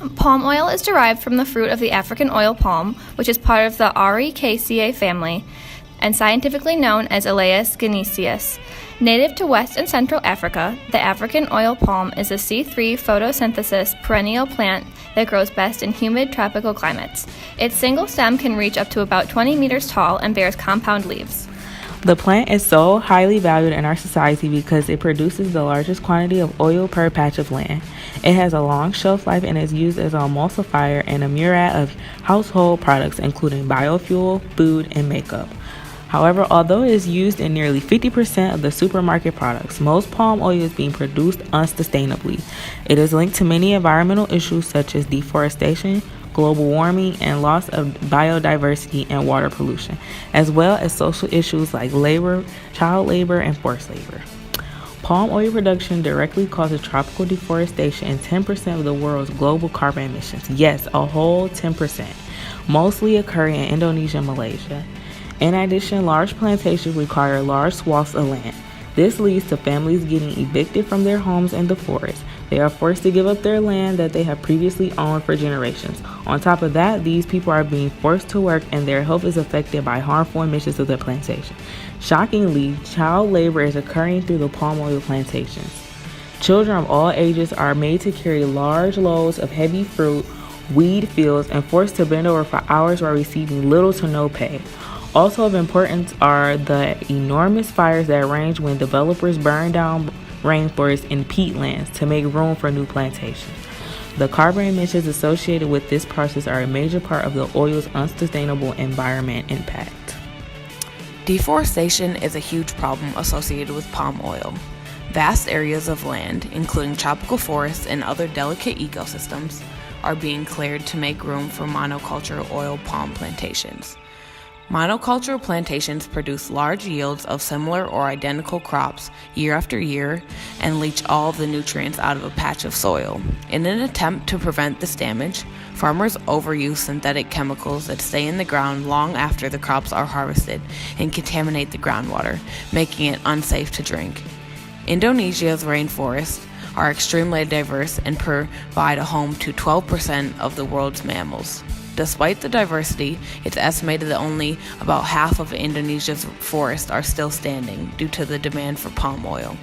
Palm oil is derived from the fruit of the African oil palm, which is part of the Auricaceae family and scientifically known as Elaeus guineaceus. Native to West and Central Africa, the African oil palm is a C3 photosynthesis perennial plant that grows best in humid tropical climates. Its single stem can reach up to about 20 meters tall and bears compound leaves. The plant is so highly valued in our society because it produces the largest quantity of oil per patch of land. It has a long shelf life and is used as an emulsifier in a myriad of household products, including biofuel, food, and makeup. However, although it is used in nearly 50% of the supermarket products, most palm oil is being produced unsustainably. It is linked to many environmental issues such as deforestation, global warming, and loss of biodiversity and water pollution, as well as social issues like labor, child labor, and forced labor. Palm oil production directly causes tropical deforestation and 10% of the world's global carbon emissions. Yes, a whole 10%, mostly occurring in Indonesia and Malaysia. In addition, large plantations require large swaths of land. This leads to families getting evicted from their homes in the forest. They are forced to give up their land that they have previously owned for generations. On top of that, these people are being forced to work and their health is affected by harmful emissions of the plantation. Shockingly, child labor is occurring through the palm oil plantations. Children of all ages are made to carry large loads of heavy fruit, weed fields, and forced to bend over for hours while receiving little to no pay. Also of importance are the enormous fires that range when developers burn down rainforests and peatlands to make room for new plantations. The carbon emissions associated with this process are a major part of the oil's unsustainable environment impact. Deforestation is a huge problem associated with palm oil. Vast areas of land, including tropical forests and other delicate ecosystems, are being cleared to make room for monoculture oil palm plantations. Monoculture plantations produce large yields of similar or identical crops year after year and leach all the nutrients out of a patch of soil. In an attempt to prevent this damage, farmers overuse synthetic chemicals that stay in the ground long after the crops are harvested and contaminate the groundwater, making it unsafe to drink. Indonesia's rainforests are extremely diverse and provide a home to 12% of the world's mammals. Despite the diversity, it's estimated that only about half of Indonesia's forests are still standing due to the demand for palm oil.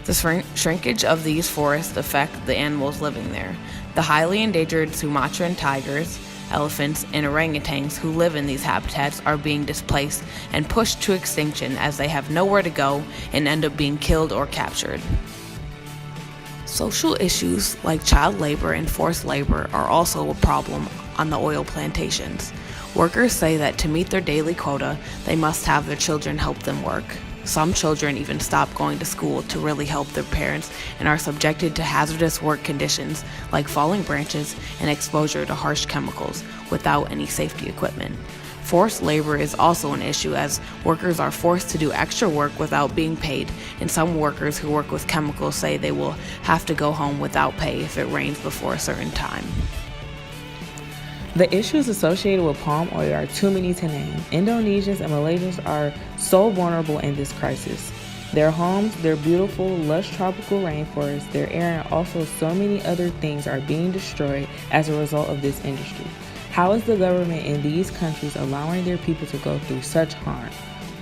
The shrinkage of these forests affect the animals living there. The highly endangered Sumatran tigers, elephants, and orangutans who live in these habitats are being displaced and pushed to extinction as they have nowhere to go and end up being killed or captured. Social issues like child labor and forced labor are also a problem on the oil plantations. Workers say that to meet their daily quota, they must have their children help them work. Some children even stop going to school to really help their parents and are subjected to hazardous work conditions like falling branches and exposure to harsh chemicals without any safety equipment. Forced labor is also an issue as workers are forced to do extra work without being paid, and some workers who work with chemicals say they will have to go home without pay if it rains before a certain time. The issues associated with palm oil are too many to name. Indonesians and Malaysians are so vulnerable in this crisis. Their homes, their beautiful, lush tropical rainforests, their air, and also so many other things are being destroyed as a result of this industry. How is the government in these countries allowing their people to go through such harm?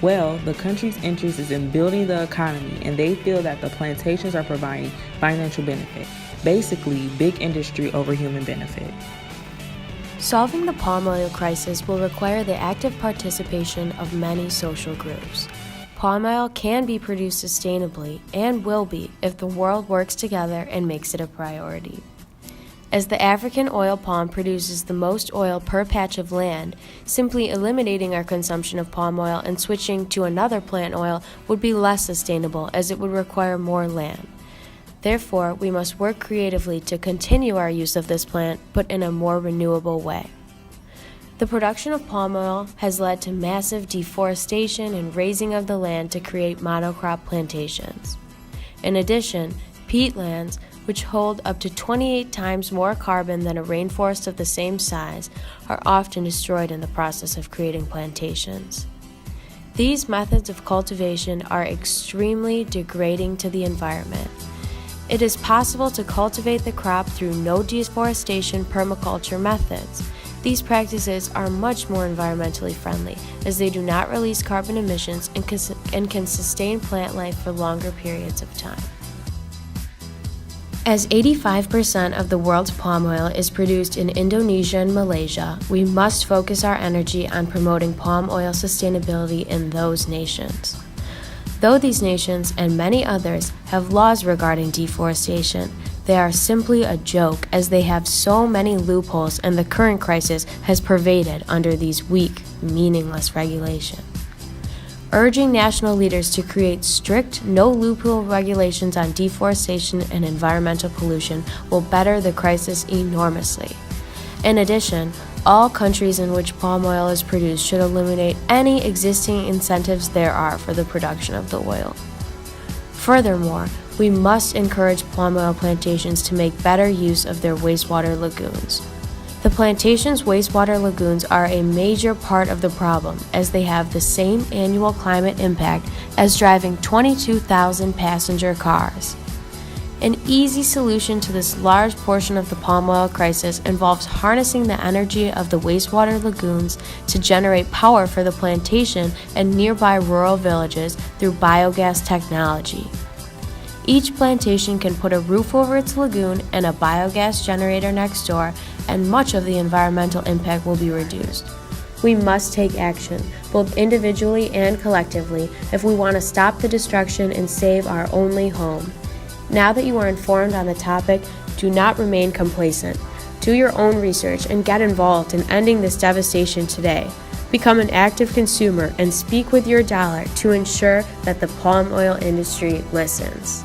Well, the country's interest is in building the economy, and they feel that the plantations are providing financial benefit. Basically, big industry over human benefit. Solving the palm oil crisis will require the active participation of many social groups. Palm oil can be produced sustainably and will be if the world works together and makes it a priority. As the African oil palm produces the most oil per patch of land, simply eliminating our consumption of palm oil and switching to another plant oil would be less sustainable as it would require more land. Therefore, we must work creatively to continue our use of this plant, but in a more renewable way. The production of palm oil has led to massive deforestation and razing of the land to create monocrop plantations. In addition, peatlands, which hold up to 28 times more carbon than a rainforest of the same size, are often destroyed in the process of creating plantations. These methods of cultivation are extremely degrading to the environment. it is possible to cultivate the crop through no deforestation permaculture methods. These practices are much more environmentally friendly as they do not release carbon emissions and can sustain plant life for longer periods of time. As 85% of the world's palm oil is produced in Indonesia and Malaysia, we must focus our energy on promoting palm oil sustainability in those nations. Though these nations and many others have laws regarding deforestation, they are simply a joke as they have so many loopholes and the current crisis has pervaded under these weak, meaningless regulations. Urging national leaders to create strict, no-loophole regulations on deforestation and environmental pollution will better the crisis enormously. In addition, all countries in which palm oil is produced should eliminate any existing incentives there are for the production of the oil. Furthermore, we must encourage palm oil plantations to make better use of their wastewater lagoons. The plantations' wastewater lagoons are a major part of the problem as they have the same annual climate impact as driving 22,000 passenger cars. An easy solution to this large portion of the palm oil crisis involves harnessing the energy of the wastewater lagoons to generate power for the plantation and nearby rural villages through biogas technology. Each plantation can put a roof over its lagoon and a biogas generator next door, and much of the environmental impact will be reduced. We must take action, both individually and collectively, if we want to stop the destruction and save our only home. Now that you are informed on the topic, do not remain complacent. Do your own research and get involved in ending this devastation today. Become an active consumer and speak with your dollar to ensure that the palm oil industry listens.